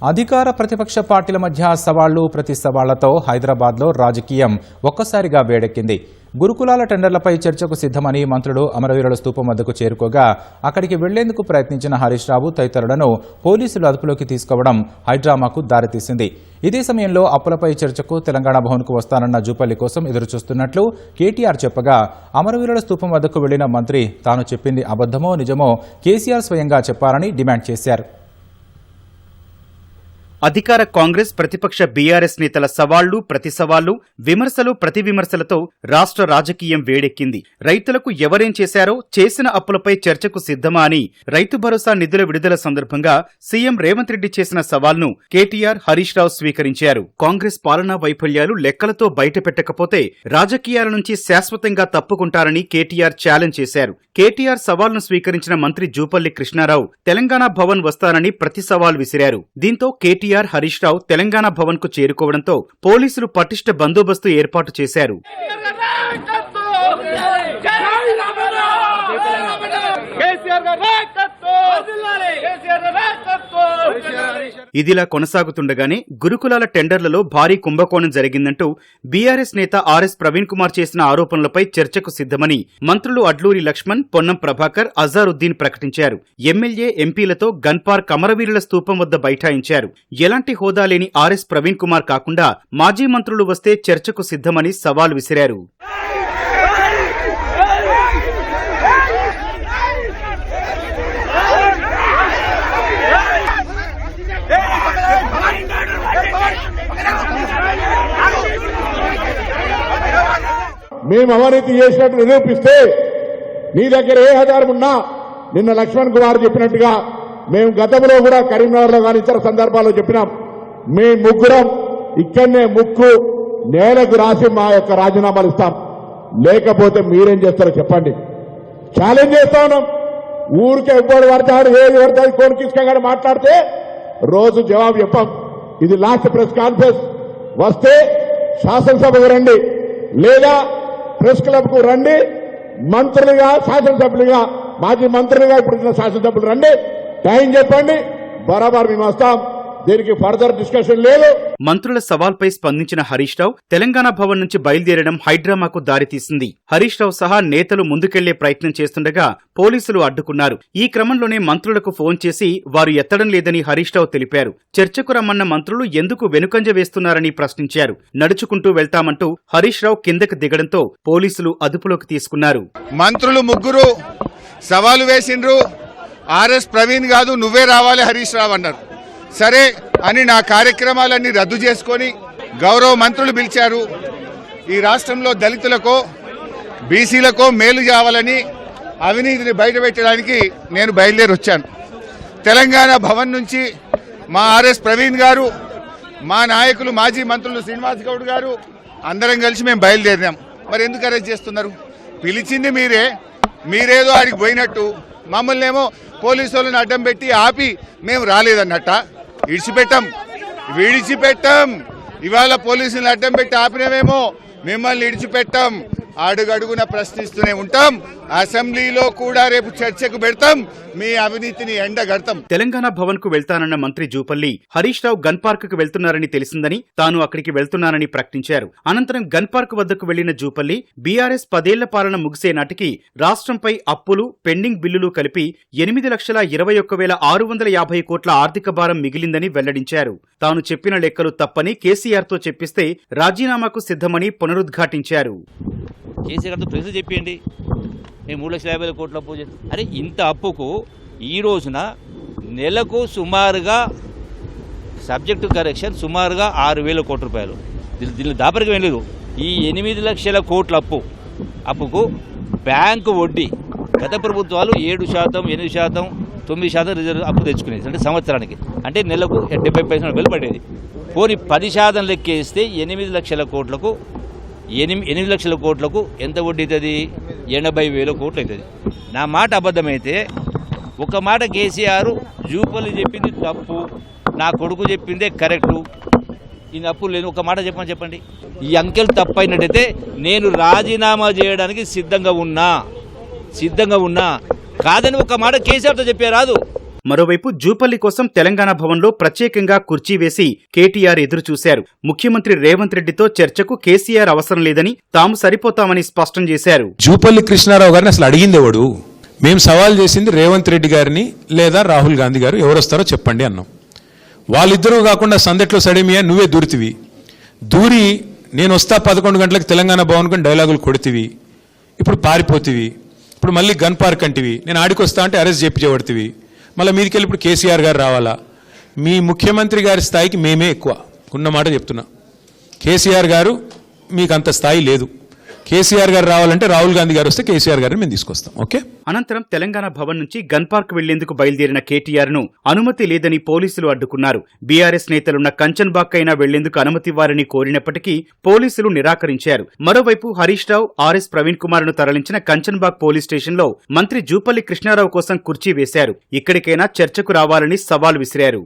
అధికార ప్రతిపక్ష పార్టీల మధ్య సవాళ్లు ప్రతి సవాళ్లతో హైదరాబాద్లో రాజకీయం ఒక్కసారిగా వేడెక్కింది. గురుకులాల టెండర్లపై చర్చకు సిద్ధమని మంత్రులు అమరవీరుల స్తూపం వద్దకు చేరుకోగా అక్కడికి వెళ్లేందుకు ప్రయత్నించిన హరీష్ రావు తదితరులను పోలీసులు అదుపులోకి తీసుకోవడం హైడ్రామాకు దారితీసింది. ఇదే సమయంలో అప్పులపై చర్చకు తెలంగాణ భవన్కు వస్తానన్న జూపల్లి కోసం ఎదురుచూస్తున్నట్లు కేటీఆర్ చెప్పగా అమరవీరుల స్తూపం వద్దకు వెళ్లిన మంత్రి తాను చెప్పింది అబద్దమో నిజమో కేసీఆర్ స్వయంగా చెప్పారని డిమాండ్ చేశారు. అధికార కాంగ్రెస్ ప్రతిపక్ష బీఆర్ఎస్ నేతల సవాళ్లు ప్రతి సవాళ్లు విమర్శలు ప్రతి విమర్శలతో రాష్ట్ర రాజకీయం వేడెక్కింది. రైతులకు ఎవరేం చేశారో చేసిన అప్పులపై చర్చకు సిద్ధమా అని రైతు భరోసా నిధుల విడుదల సందర్భంగా సీఎం రేవంత్ రెడ్డి చేసిన సవాల్ను కేటీఆర్ హరీష్ రావు స్వీకరించారు. కాంగ్రెస్ పాలనా వైఫల్యాలు లెక్కలతో బయటపెట్టకపోతే రాజకీయాల నుంచి శాశ్వతంగా తప్పుకుంటారని కేటీఆర్ ఛాలెంజ్ చేశారు. కేటీఆర్ సవాల్ను స్వీకరించిన మంత్రి జూపల్లి కృష్ణారావు తెలంగాణ భవన్ వస్తానని ప్రతి సవాల్ విసిరారు. దీంతో కేటీఆర్ హరీష్ రావు తెలంగాణ భవన్ కు చేరుకోవడంతో పోలీసులు పటిష్ట బందోబస్తు ఏర్పాటు చేశారు. ఇదిలా కొనసాగుతుండగానే గురుకులాల టెండర్లలో భారీ కుంభకోణం జరిగిందంటూ బీఆర్ఎస్ నేత ఆర్ఎస్ ప్రవీణ్ కుమార్ చేసిన ఆరోపణలపై చర్చకు సిద్ధమని మంత్రులు అడ్లూరి లక్ష్మణ్, పొన్నం ప్రభాకర్, అజారుద్దీన్ ప్రకటించారు. ఎమ్మెల్యే, ఎంపీలతో గన్ పార్క్ అమరవీరుల స్తూపం వద్ద బైఠాయించారు. ఎలాంటి హోదా లేని ఆర్ఎస్ ప్రవీణ్ కుమార్ కాకుండా మాజీ మంత్రులు వస్తే చర్చకు సిద్ధమని సవాల్ విసిరారు. మేము అవినీతి చేసినట్టు నిరూపిస్తే నీ దగ్గర ఏ ఆధారం ఉన్నా నిన్న లక్ష్మణ్ కుమార్ చెప్పినట్టుగా మేము గతంలో కూడా కరీంనగర్లో కానీ ఇతర సందర్భాల్లో చెప్పినాం. మీ ముగ్గురం ఇక్కడనే ముక్కు నేలకు రాసి మా యొక్క రాజీనామాలు ఇస్తాం. లేకపోతే మీరేం చేస్తారో చెప్పండి. ఛాలెంజ్ చేస్తా ఉన్నాం. ఊరికే ఎప్పుడు పడతాడు ఏది పడతాడు కోన్ కిస్కగాడు మాట్లాడితే రోజు జవాబు చెప్పాం. ఇది లాస్ట్ ప్రెస్ కాన్ఫరెన్స్. వస్తే శాసనసభకు రండి, లేదా ప్రెస్ క్లబ్ కు రండి. మంత్రులుగా, శాసనసభ్యులుగా, మాజీ మంత్రులుగా ఇప్పుడు శాసనసభ్యులు రండి, టైం చెప్పండి, బరాబర్ మేము వస్తాం. దీనికి ఫర్దర్ డిస్కషన్ లేదు. మంత్రుల సవాల్పై స్పందించిన హరీష్ రావు తెలంగాణ భవన్ నుంచి బయలుదేరడం హైడ్రామాకు దారితీసింది. హరీష్ రావు సహా నేతలు ముందుకెళ్లే ప్రయత్నం చేస్తుండగా పోలీసులు అడ్డుకున్నారు. ఈ క్రమంలోనే మంత్రులకు ఫోన్ చేసి వారు ఎత్తడం లేదని హరీష్ రావు తెలిపారు. చర్చకు రమ్మన్న మంత్రులు ఎందుకు వెనుకంజ వేస్తున్నారని ప్రశ్నించారు. నడుచుకుంటూ వెళ్తామంటూ హరీష్ రావు కిందకు దిగడంతో పోలీసులు అదుపులోకి తీసుకున్నారు. మంత్రులు ముగ్గురు సవాలు వేసిండ్రు. ఆర్ఎస్ ప్రవీణ్ కాదు, నువ్వే రావాలి హరీష్ రావు అన్నారు. సరే అని నా కార్యక్రమాలన్నీ రద్దు చేసుకొని గౌరవ మంత్రులు పిలిచారు. ఈ రాష్ట్రంలో దళితులకో బీసీలకో మేలు కావాలని అవినీతిని బయటపెట్టడానికి నేను బయలుదేరి వచ్చాను. తెలంగాణ భవన్ నుంచి మా ఆర్ఎస్ ప్రవీణ్ గారు, మా నాయకులు మాజీ మంత్రులు శ్రీనివాస్ గౌడ్ గారు అందరం కలిసి మేము బయలుదేరినాం. మరి ఎందుకు అరెస్ట్ చేస్తున్నారు? పిలిచింది మీరే, మీరేదో ఆడికి పోయినట్టు మమ్మల్ని ఏమో పోలీసు వాళ్ళని అడ్డం పెట్టి ఆపి మేము రాలేదన్నట్ట. విడిచిపెట్టాం. ఇవాళ పోలీసులను అడ్డం పెట్టి ఆపినమేమో, మిమ్మల్ని విడిచిపెట్టాం. అడుగడుగున ప్రశ్నిస్తూనే ఉంటాం. అసెంబ్లీలో కూడా రేపు చర్చకు పెడతాం. మీ అవినీతిని ఎండగడతాం. తెలంగాణ భవన్ కు వెళ్తానన్న మంత్రి జూపల్లి హరీష్ రావు గన్ పార్క్ కు వెళ్తున్నారని తెలిసిందని తాను అక్కడికి వెళ్తున్నానని ప్రకటించారు. అనంతరం గన్ పార్క్ వద్దకు వెళ్లిన జూపల్లి బీఆర్ఎస్ 10 ఏళ్ల పాలన ముగిసే నాటికి రాష్ట్రంపై అప్పులు, పెండింగ్ బిల్లులు కలిపి 8,21,650 కోట్ల ఆర్థిక భారం మిగిలిందని వెల్లడించారు. తాను చెప్పిన లెక్కలు తప్పని కేసీఆర్ తో చెప్పిస్తే రాజీనామాకు సిద్ధమని పునరుద్ఘాటించారు. కేసీఆర్ గారితో ప్రెస్ చెప్పండి, మేము 3,50,000 కోట్ల అప్పు. అరే ఇంత అప్పుకు ఈ రోజున నెలకు సుమారుగా సబ్జెక్టు కరెక్షన్ సుమారుగా 6,000 కోట్ల రూపాయలు. దీనిలో దాపరికి వెళ్ళలేదు. ఈ 8 లక్షల కోట్ల అప్పుకు బ్యాంకు వడ్డీ గత ప్రభుత్వాలు 7%, 8%, 9% రిజర్వ్ అప్పు తెచ్చుకునేది. అంటే సంవత్సరానికి, అంటే నెలకు 70% పడేది. పోనీ 10% లెక్కేస్తే 8 లక్షల కోట్లకు 8 లక్షల కోట్లకు ఎంత వడ్డీ అవుతుంది? 80,000 కోట్లు అవుతుంది. నా మాట అబద్ధమైతే ఒక మాట కేసీఆర్ జూపల్లి చెప్పింది తప్పు, నా కొడుకు చెప్పిందే కరెక్టు, ఈ అప్పులు లేదు, ఒక మాట చెప్పండి. ఈ అంకెలు తప్పైనట్టయితే నేను రాజీనామా చేయడానికి సిద్ధంగా ఉన్నా. కాదని ఒక మాట కేసీఆర్తో చెప్పారాదు. మరోవైపు జూపల్లి కోసం తెలంగాణ భవన్లో ప్రత్యేకంగా కుర్చీ వేసి కేటీఆర్ ఎదురు చూశారు. ముఖ్యమంత్రి రేవంత్ రెడ్డితో చర్చకు కేసీఆర్ అవసరం లేదని తాము సరిపోతామని స్పష్టం చేశారు. జూపల్లి కృష్ణారావు గారిని అసలు అడిగింది ఎవడు? మేము సవాల్ చేసింది రేవంత్ రెడ్డి గారిని లేదా రాహుల్ గాంధీ గారు ఎవరొస్తారో చెప్పండి అన్నాం. వాళ్ళిద్దరూ కాకుండా సందట్లో సడేమియా నువ్వే దూరి నేను వస్తా 11 గంటలకు తెలంగాణ భవన్ కొని డైలాగులు కొడితివి, ఇప్పుడు పారిపోతివి, ఇప్పుడు మళ్ళీ గన్ పార్క్ అంటివి, నేను ఆడికొస్తా అంటే అరెస్ట్ చేపించబడితివి, మళ్ళీ మీదికెళ్ళి ఇప్పుడు కేసీఆర్ గారు రావాలా? మీ ముఖ్యమంత్రి గారి స్థాయికి మేమే ఎక్కువ ఉన్నమాట చెప్తున్నా. కేసీఆర్ గారు మీకు అంత స్థాయి లేదు. కేసీఆర్ గారు రావాలంటే రాహుల్ గాంధీ గారు వస్తే కేసీఆర్ గారిని మేము తీసుకొస్తాం. ఓకే. అనంతరం తెలంగాణ భవన్ నుంచి గన్ పార్క్ వెళ్లేందుకు బయలుదేరిన కేటీఆర్ ను అనుమతి లేదని పోలీసులు అడ్డుకున్నారు. బీఆర్ఎస్ నేతలున్న కంచన్బాగ్ అయినా వెళ్లేందుకు అనుమతి ఇవ్వాలని కోరినప్పటికీ పోలీసులు నిరాకరించారు. మరోవైపు హరీష్ రావు, ఆర్ఎస్ ప్రవీణ్ కుమార్ ను తరలించిన కంచన్బాగ్ పోలీస్ స్టేషన్ లో మంత్రి జూపల్లి కృష్ణారావు కోసం కుర్చీ వేశారు. ఇక్కడికైనా చర్చకు రావాలని సవాల్ విసిరారు.